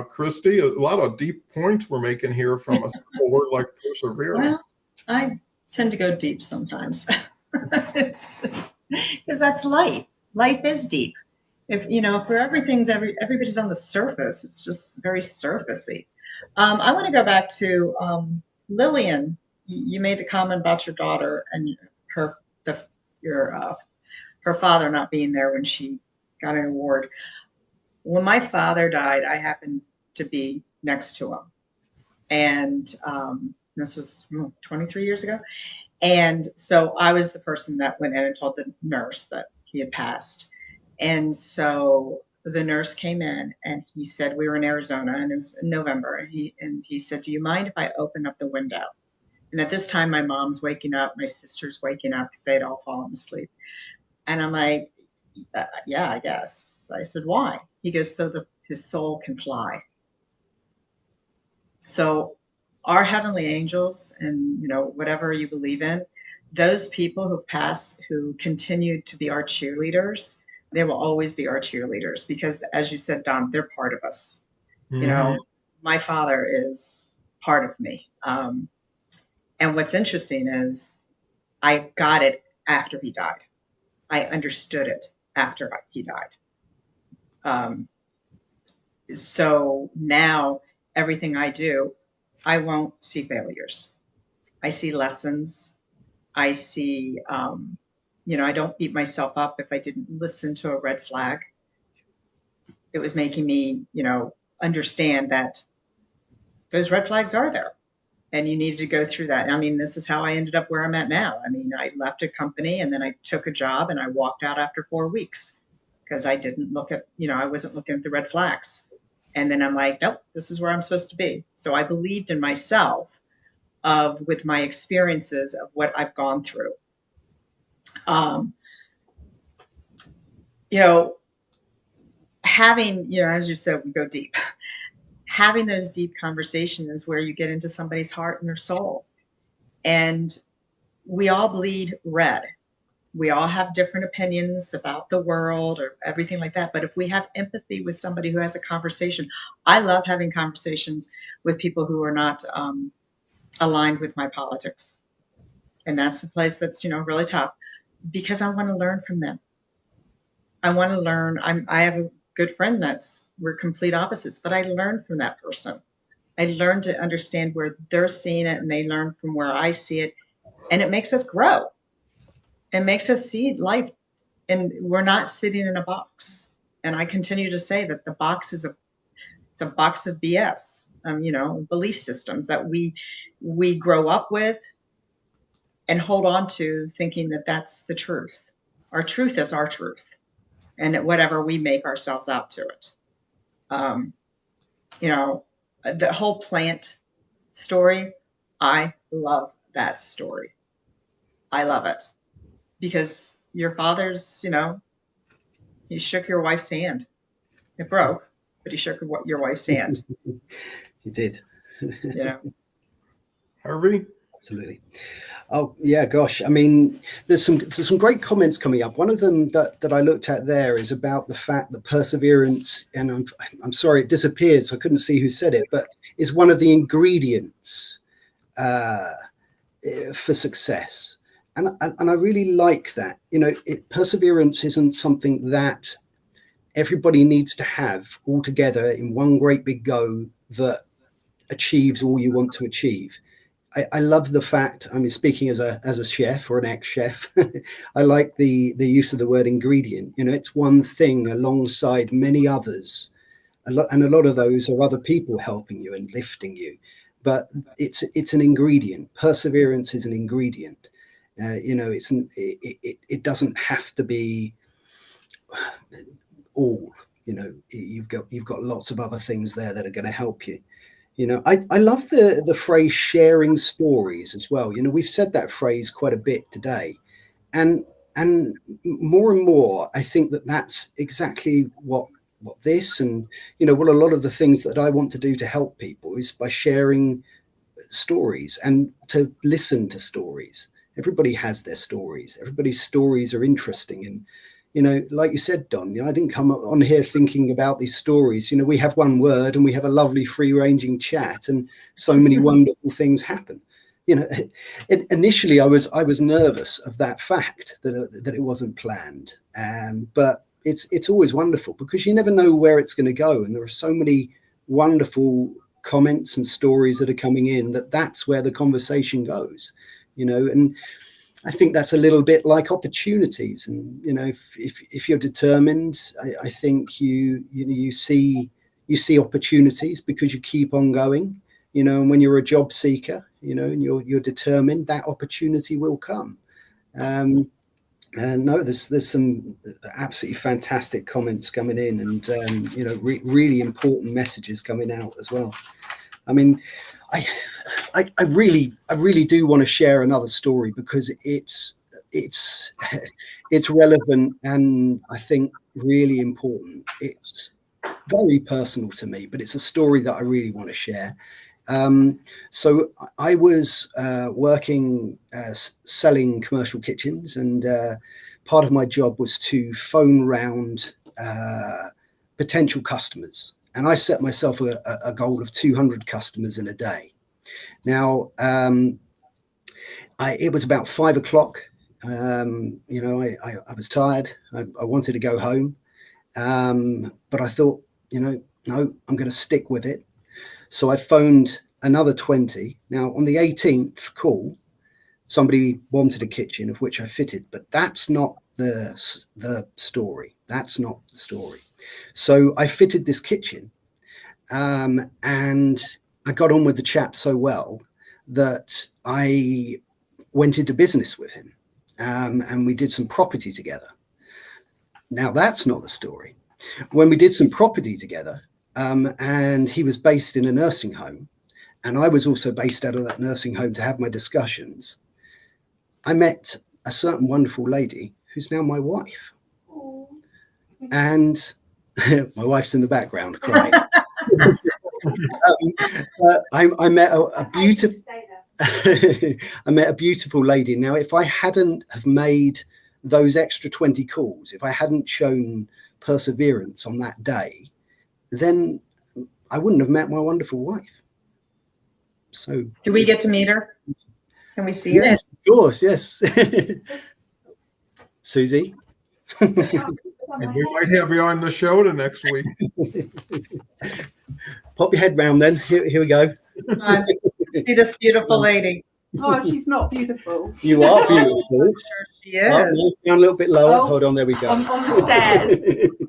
Christy, a lot of deep points we're making here from a simple word like persevere. Well, I tend to go deep sometimes because that's life. Life is deep. If for everybody's on the surface, it's just very surfacey. I want to go back to Lillian. You made the comment about your daughter and her father not being there when she got an award. When my father died, I happened to be next to him, and This was 23 years ago. And so I was the person that went in and told the nurse that he had passed. And so the nurse came in and he said, we were in Arizona and it was in November. And he said, do you mind if I open up the window? And at this time, my mom's waking up, my sister's waking up because they had all fallen asleep. And I'm like, yeah, I guess. I said, why? He goes, so his soul can fly. So our heavenly angels and, whatever you believe in, those people who've passed, who continued to be our cheerleaders, they will always be our cheerleaders because, as you said, Don, they're part of us. My father is part of me. And what's interesting is I got it after he died. I understood it after he died. So now everything I do, I won't see failures. I see lessons. I see, I don't beat myself up if I didn't listen to a red flag. It was making me, understand that those red flags are there and you need to go through that. I mean, this is how I ended up where I'm at now. I mean, I left a company and then I took a job and I walked out after 4 weeks because I didn't look at, I wasn't looking at the red flags. And then I'm like, nope, this is where I'm supposed to be. So I believed in myself with my experiences of what I've gone through. Having, as you said, we go deep. Having those deep conversations is where you get into somebody's heart and their soul. And we all bleed red. We all have different opinions about the world or everything like that. But if we have empathy with somebody who has a conversation, I love having conversations with people who are not aligned with my politics. And that's the place that's, really tough because I want to learn from them. I want to learn. I have a good friend we're complete opposites, but I learned from that person. I learned to understand where they're seeing it and they learn from where I see it. And it makes us grow. It makes us see life, and we're not sitting in a box. And I continue to say that the box is it's a box of BS, belief systems that we grow up with and hold on to, thinking that that's the truth. Our truth is our truth, and whatever we make ourselves out to it. The whole plant story, I love that story. I love it. Because your father's, he shook your wife's hand. It broke, but he shook your wife's hand. He did. Harvey? Absolutely. Oh yeah, gosh. I mean, there's some great comments coming up. One of them that I looked at there is about the fact that perseverance, and I'm sorry it disappeared, so I couldn't see who said it, but is one of the ingredients for success. And I really like that. Perseverance isn't something that everybody needs to have all together in one great big go that achieves all you want to achieve. I love the fact, I mean, speaking as a chef or an ex-chef, I like the use of the word ingredient. It's one thing alongside many others. And a lot of those are other people helping you and lifting you. But it's an ingredient. Perseverance is an ingredient. It doesn't have to be all. You've got lots of other things there that are going to help you. I love the phrase sharing stories as well. We've said that phrase quite a bit today, and more and more I think that that's exactly what this and what a lot of the things that I want to do to help people is by sharing stories and to listen to stories. Everybody has their stories. Everybody's stories are interesting. And, like you said, Don, I didn't come on here thinking about these stories. We have one word and we have a lovely free ranging chat and so many wonderful things happen. Initially I was nervous of that fact that it wasn't planned. But it's always wonderful because you never know where it's going to go. And there are so many wonderful comments and stories that are coming in that's where the conversation goes. And I think that's a little bit like opportunities. And, if you're determined, I think you see opportunities because you keep on going, and when you're a job seeker, and you're determined, that opportunity will come. And no, there's some absolutely fantastic comments coming in, and really important messages coming out as well. I mean, I really do want to share another story because it's relevant and I think really important. It's very personal to me, but it's a story that I really want to share. So I was working selling commercial kitchens, and part of my job was to phone round potential customers. And I set myself a goal of 200 customers in a day. Now, it was about 5 o'clock. I was tired. I wanted to go home. But I thought, no, I'm going to stick with it. So I phoned another 20. Now, on the 18th call, somebody wanted a kitchen, of which I fitted, but that's not the story. That's not the story. So I fitted this kitchen, and I got on with the chap so well that I went into business with him, and we did some property together. Now, that's not the story. When we did some property together, and he was based in a nursing home, and I was also based out of that nursing home to have my discussions, I met a certain wonderful lady who's now my wife. And my wife's in the background crying. I met a beautiful I met a beautiful lady. Now, if I hadn't have made those extra 20 calls, if I hadn't shown perseverance on that day, then I wouldn't have met my wonderful wife. So do we get to meet her? Can we see her? Yes, of course, yes. Susie. And we might have you on the show the next week. Pop your head round then. Here we go. See this beautiful lady. Oh, she's not beautiful. You are beautiful. I'm sure she is. Oh, down a little bit lower. Oh, hold on, there we go. On the stairs.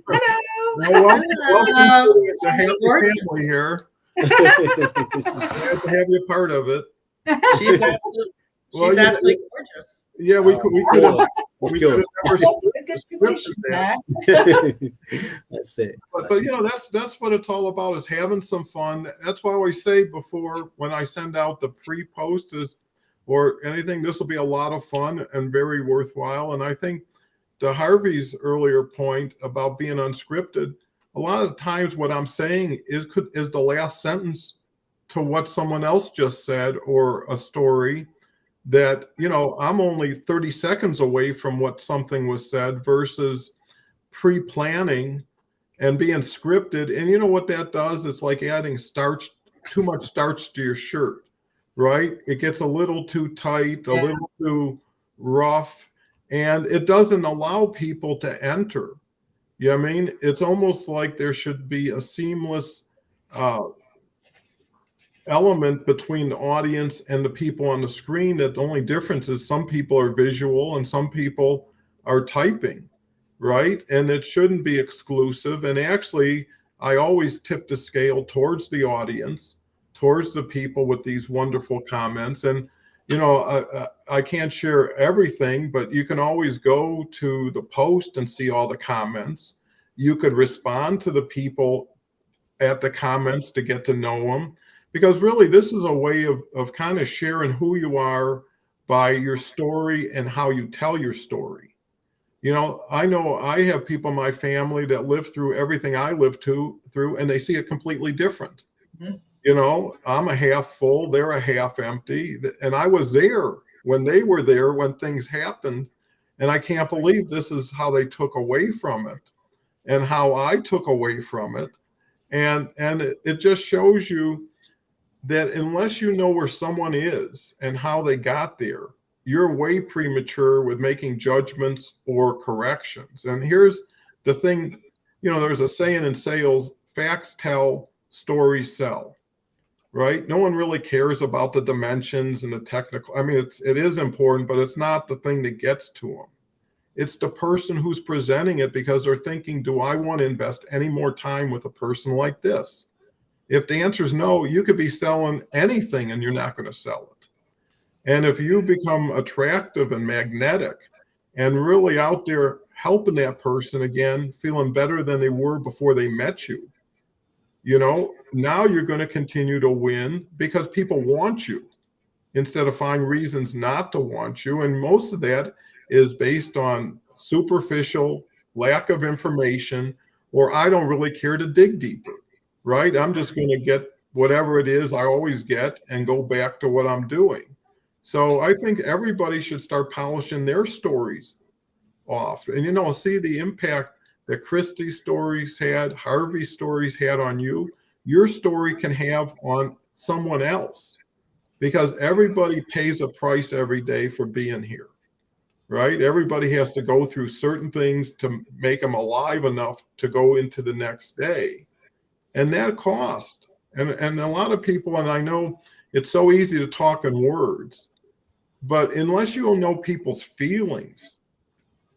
Hello. Well, welcome to the happy family here. Glad to have you part of it. She's absolutely gorgeous. Yeah, we could have never Good that. That's it. But that's what it's all about, is having some fun. That's why I always say before, when I send out the pre-post or anything, this will be a lot of fun and very worthwhile. And I think to Harvey's earlier point about being unscripted, a lot of times what I'm saying is the last sentence to what someone else just said, or a story that, I'm only 30 seconds away from what something was said, versus pre-planning and being scripted. And you know what that does? It's like adding too much starch to your shirt, right? It gets a little too tight, a little too rough, and it doesn't allow people to enter. You know what I mean? It's almost like there should be a seamless element between the audience and the people on the screen. That the only difference is some people are visual and some people are typing, right? And it shouldn't be exclusive. And actually, I always tip the scale towards the audience, towards the people with these wonderful comments. And I can't share everything, but you can always go to the post and see all the comments. You could respond to the people at the comments to get to know them, because really this is a way of kind of sharing who you are by your story and how you tell your story. I know I have people in my family that live through everything I lived through, and they see it completely different. Mm-hmm. I'm a half full, they're a half empty. And I was there when they were there, when things happened. And I can't believe this is how they took away from it and how I took away from it. And it just shows you that unless you know where someone is and how they got there, you're way premature with making judgments or corrections. And here's the thing, there's a saying in sales, facts tell, stories sell. Right? No one really cares about the dimensions and the technical. I mean, it is important, but it's not the thing that gets to them. It's the person who's presenting it, because they're thinking, do I want to invest any more time with a person like this? If the answer is no, you could be selling anything and you're not going to sell it. And if you become attractive and magnetic and really out there helping that person again, feeling better than they were before they met you, now you're going to continue to win because people want you instead of finding reasons not to want you. And most of that is based on superficial lack of information, or I don't really care to dig deeper, right? I'm just going to get whatever it is I always get and go back to what I'm doing. So I think everybody should start polishing their stories off and, see the impact that Christy's stories had, Harvey's stories had on you. Your story can have on someone else because everybody pays a price every day for being here, right? Everybody has to go through certain things to make them alive enough to go into the next day. And that cost. And a lot of people, and I know it's so easy to talk in words, but unless you know people's feelings,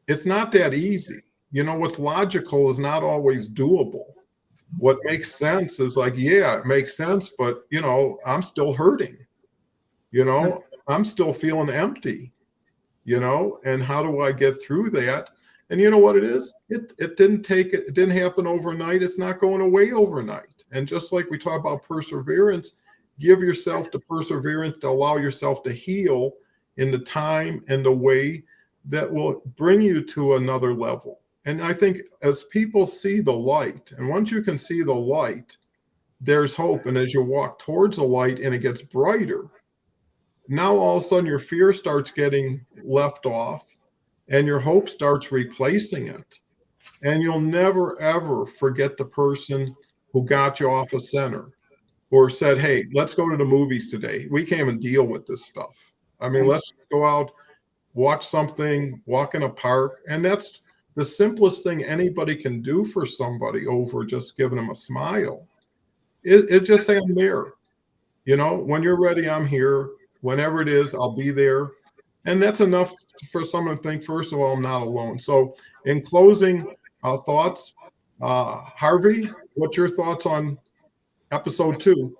it's not that easy. What's logical is not always doable. What makes sense is like, yeah, it makes sense, but I'm still hurting. I'm still feeling empty, and how do I get through that? And you know what it is? It didn't happen overnight. It's not going away overnight. And just like we talk about perseverance, give yourself the perseverance to allow yourself to heal in the time and the way that will bring you to another level. And I think as people see the light, and once you can see the light, there's hope. And as you walk towards the light and it gets brighter, now all of a sudden your fear starts getting left off and your hope starts replacing it. And you'll never, ever forget the person who got you off of center or said, hey, let's go to the movies today. We can't even deal with this stuff. I mean, let's go out, watch something, walk in a park. And that's the simplest thing anybody can do for somebody over just giving them a smile. It just say, I'm there. When you're ready, I'm here. Whenever it is, I'll be there. And that's enough for someone to think, first of all, I'm not alone. So in closing thoughts, Harvey, what's your thoughts on episode 2?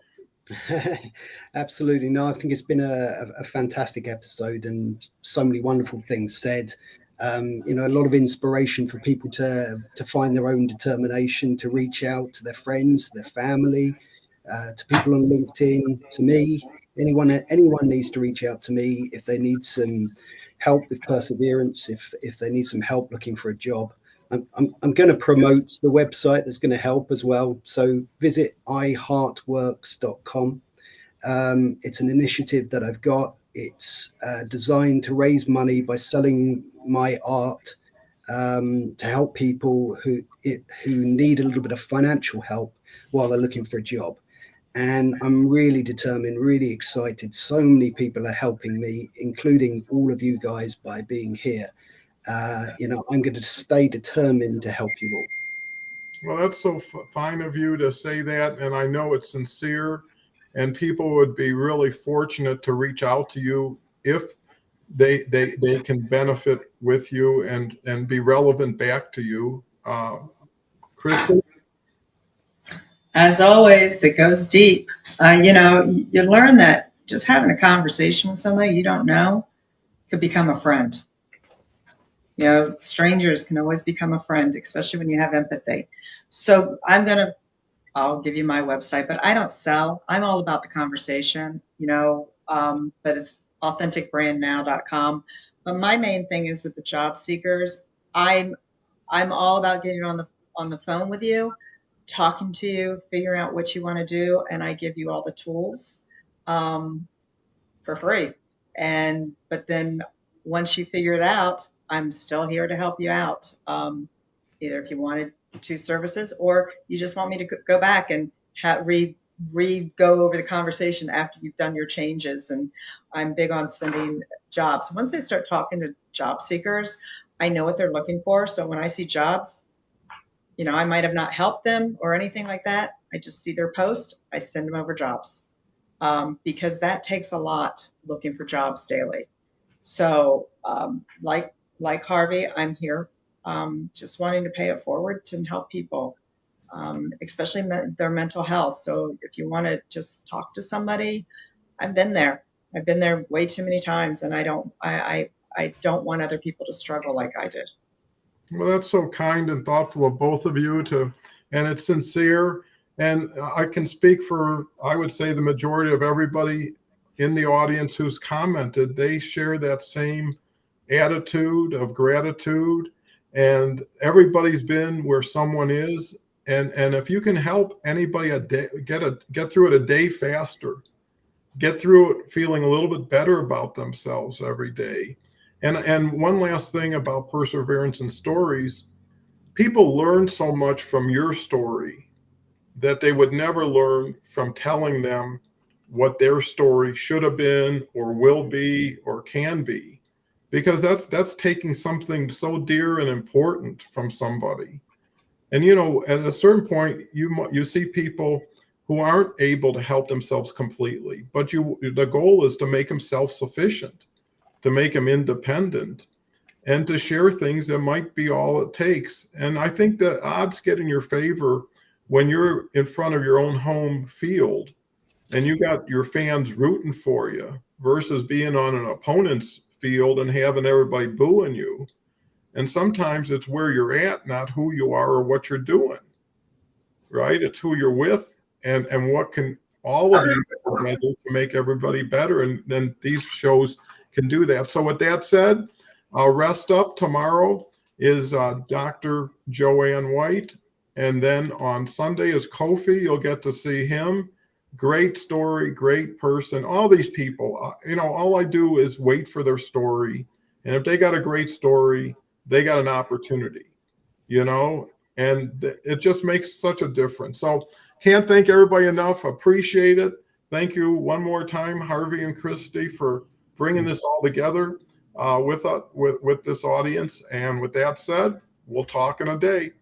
Absolutely. No, I think it's been a fantastic episode and so many wonderful things said. A lot of inspiration for people to find their own determination, to reach out to their friends, their family, to people on LinkedIn, to me. Anyone needs to reach out to me if they need some help with perseverance, if they need some help looking for a job. I'm going to promote the website that's going to help as well. So visit iheartworks.com. It's an initiative that I've got. It's designed to raise money by selling my art to help people who need a little bit of financial help while they're looking for a job. And I'm really determined, really excited. So many people are helping me, including all of you guys, by being here. I'm going to stay determined to help you all. Well, that's so fine of you to say that. And I know it's sincere. And people would be really fortunate to reach out to you if they can benefit with you and be relevant back to you. Kristen? As always, it goes deep. You learn that just having a conversation with somebody you don't know could become a friend. Strangers can always become a friend, especially when you have empathy. So I'll give you my website, but I don't sell. I'm all about the conversation, but it's authenticbrandnow.com. But my main thing is with the job seekers. I'm all about getting on the phone with you, talking to you, figuring out what you want to do, and I give you all the tools for free. But then once you figure it out, I'm still here to help you out. Either if you wanted 2 services or you just want me to go back and go over the conversation after you've done your changes. And I'm big on sending jobs. Once they start talking to job seekers, I know what they're looking for. So when I see jobs, I might have not helped them or anything like that. I just see their post. I send them over jobs because that takes a lot looking for jobs daily. So like Harvey, I'm here just wanting to pay it forward to help people, especially their mental health. So if you want to just talk to somebody, I've been there. I've been there way too many times, and I don't want other people to struggle like I did. Well, that's so kind and thoughtful of both of you and it's sincere. And I can speak for, I would say, the majority of everybody in the audience who's commented. They share that same attitude of gratitude, and everybody's been where someone is. And if you can help anybody a day, get through it a day faster, get through it feeling a little bit better about themselves every day. And one last thing about perseverance and stories, people learn so much from your story that they would never learn from telling them what their story should have been or will be or can be, because that's taking something so dear and important from somebody. And at a certain point, you see people who aren't able to help themselves completely, but the goal is to make them self-sufficient, to make them independent, and to share things that might be all it takes. And I think the odds get in your favor when you're in front of your own home field and you got your fans rooting for you versus being on an opponent's field and having everybody booing you. And sometimes it's where you're at, not who you are or what you're doing, right? It's who you're with and what can all of you together to make everybody better. And then these shows can do that. So with that said, Rest Up tomorrow is Dr. Joanne White. And then on Sunday is Kofi. You'll get to see him. Great story, great person. All these people, all I do is wait for their story. And if they got a great story, they got an opportunity, and it just makes such a difference. So can't thank everybody enough. Appreciate it. Thank you one more time, Harvey and Christy, for bringing this all together with this audience. And with that said, we'll talk in a day.